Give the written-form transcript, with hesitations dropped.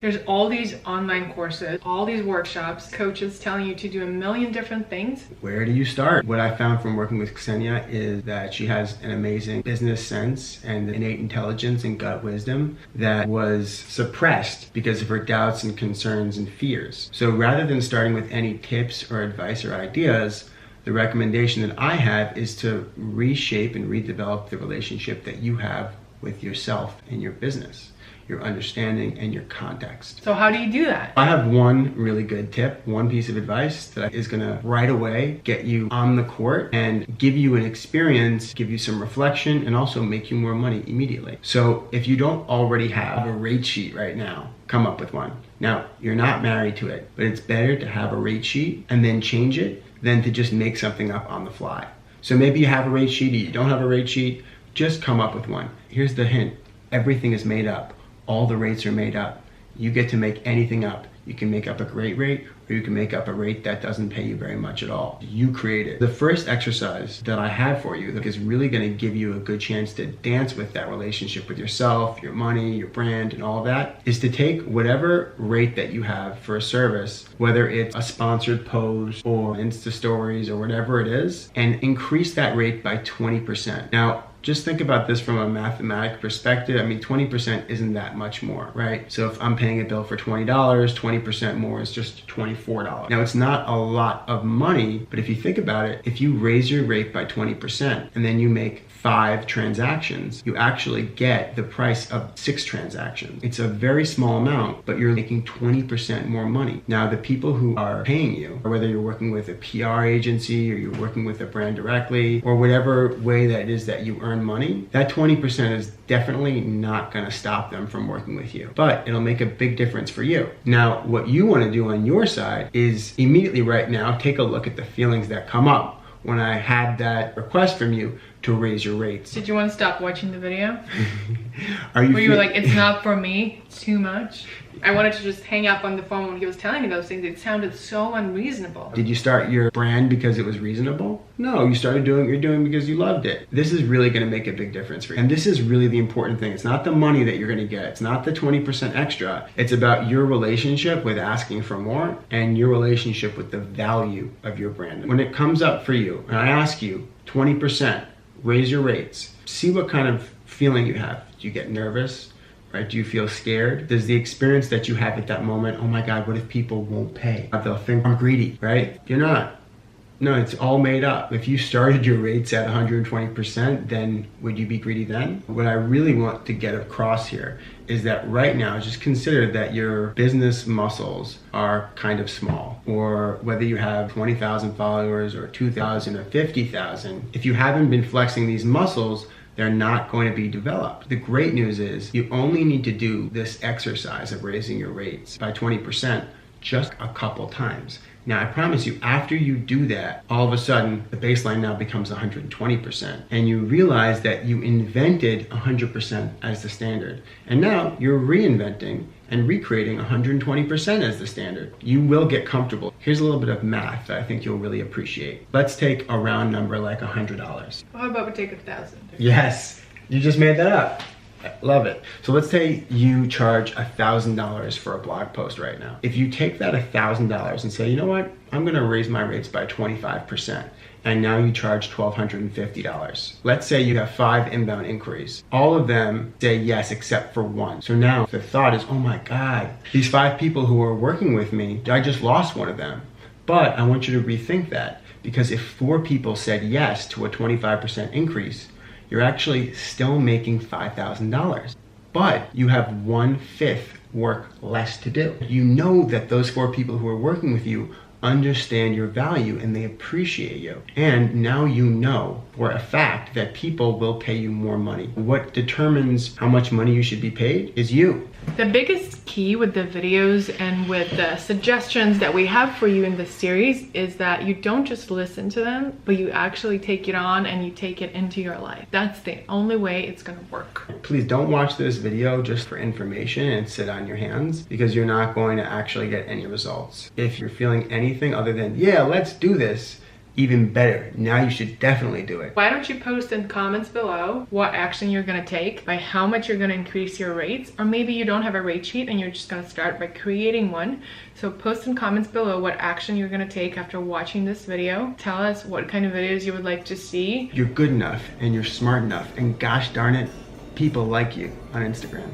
There's all these online courses, all these workshops, coaches telling you to do a million different things. Where do you start? What I found from working with Ksenia is that she has an amazing business sense and innate intelligence and gut wisdom that was suppressed because of her doubts and concerns and fears. So rather than starting with any tips or advice or ideas, the recommendation that I have is to reshape and redevelop the relationship that you have with yourself and your business, your understanding and your context. So how do you do that? I have one really good tip, one piece of advice that is gonna right away get you on the court and give you an experience, give you some reflection, and also make you more money immediately. So if you don't already have a rate sheet right now, come up with one. Now, you're not married to it, but it's better to have a rate sheet and then change it than to just make something up on the fly. So maybe you have a rate sheet or you don't have a rate sheet, just come up with one. Here's the hint, everything is made up. All the rates are made up. You get to make anything up. You can make up a great rate, or you can make up a rate that doesn't pay you very much at all. You create it. The first exercise that I have for you that is really gonna give you a good chance to dance with that relationship with yourself, your money, your brand, and all of that, is to take whatever rate that you have for a service, whether it's a sponsored post or Insta stories or whatever it is, and increase that rate by 20%. Now, just think about this from a mathematic perspective. I mean, 20% isn't that much more, right? So if I'm paying a bill for $20, 20% more is just $24. Now, it's not a lot of money, but if you think about it, if you raise your rate by 20% and then you make 5 transactions, you actually get the price of 6 transactions. It's a very small amount, but you're making 20% more money. Now, the people who are paying you, or whether you're working with a PR agency or you're working with a brand directly, or whatever way that it is that you earn money, that 20% is definitely not gonna stop them from working with you, but it'll make a big difference for you. Now, what you wanna do on your side is immediately right now, take a look at the feelings that come up when I had that request from you to raise your rates. Did you want to stop watching the video? Where you were like, it's not for me, it's too much? I wanted to just hang up on the phone when he was telling me those things. It sounded so unreasonable. Did you start your brand because it was reasonable? No, you started doing what you're doing because you loved it. This is really gonna make a big difference for you. And this is really the important thing. It's not the money that you're gonna get. It's not the 20% extra. It's about your relationship with asking for more and your relationship with the value of your brand. When it comes up for you, and I ask you, 20%, raise your rates. See what kind of feeling you have. Do you get nervous? Right? Do you feel scared? Does the experience that you have at that moment, oh my God, what if people won't pay? They'll think I'm greedy, right? You're not. No, it's all made up. If you started your rates at 120%, then would you be greedy then? What I really want to get across here is that right now, just consider that your business muscles are kind of small, or whether you have 20,000 followers or 2,000 or 50,000, if you haven't been flexing these muscles, they're not going to be developed. The great news is you only need to do this exercise of raising your rates by 20% just a couple times. Now, I promise you, after you do that, all of a sudden, the baseline now becomes 120%. And you realize that you invented 100% as the standard. And now you're reinventing and recreating 120% as the standard. You will get comfortable. Here's a little bit of math that I think you'll really appreciate. Let's take a round number like $100. Well, how about we take 1,000? Yes, you just made that up. Love it. So let's say you charge $1,000 for a blog post right now. If you take that $1,000 and say, you know what, I'm gonna raise my rates by 25%, and now you charge $1,250. Let's say you have 5 inbound inquiries. All of them say yes except for one. So now the thought is, oh my God, these 5 people who are working with me, I just lost one of them. But I want you to rethink that, because if 4 people said yes to a 25% increase, you're actually still making $5,000, but you have 1/5 work less to do. You know that those 4 people who are working with you understand your value and they appreciate you. And now you know for a fact that people will pay you more money. What determines how much money you should be paid is you. The biggest key with the videos and with the suggestions that we have for you in this series is that you don't just listen to them, but you actually take it on and you take it into your life. That's the only way it's gonna work. Please don't watch this video just for information and sit on your hands, because you're not going to actually get any results. If you're feeling anything other than, yeah, let's do this, even better. Now you should definitely do it. Why don't you post in comments below what action you're gonna take, by how much you're gonna increase your rates, or maybe you don't have a rate sheet and you're just gonna start by creating one. So post in comments below what action you're gonna take after watching this video. Tell us what kind of videos you would like to see. You're good enough and you're smart enough, and gosh darn it, people like you on Instagram.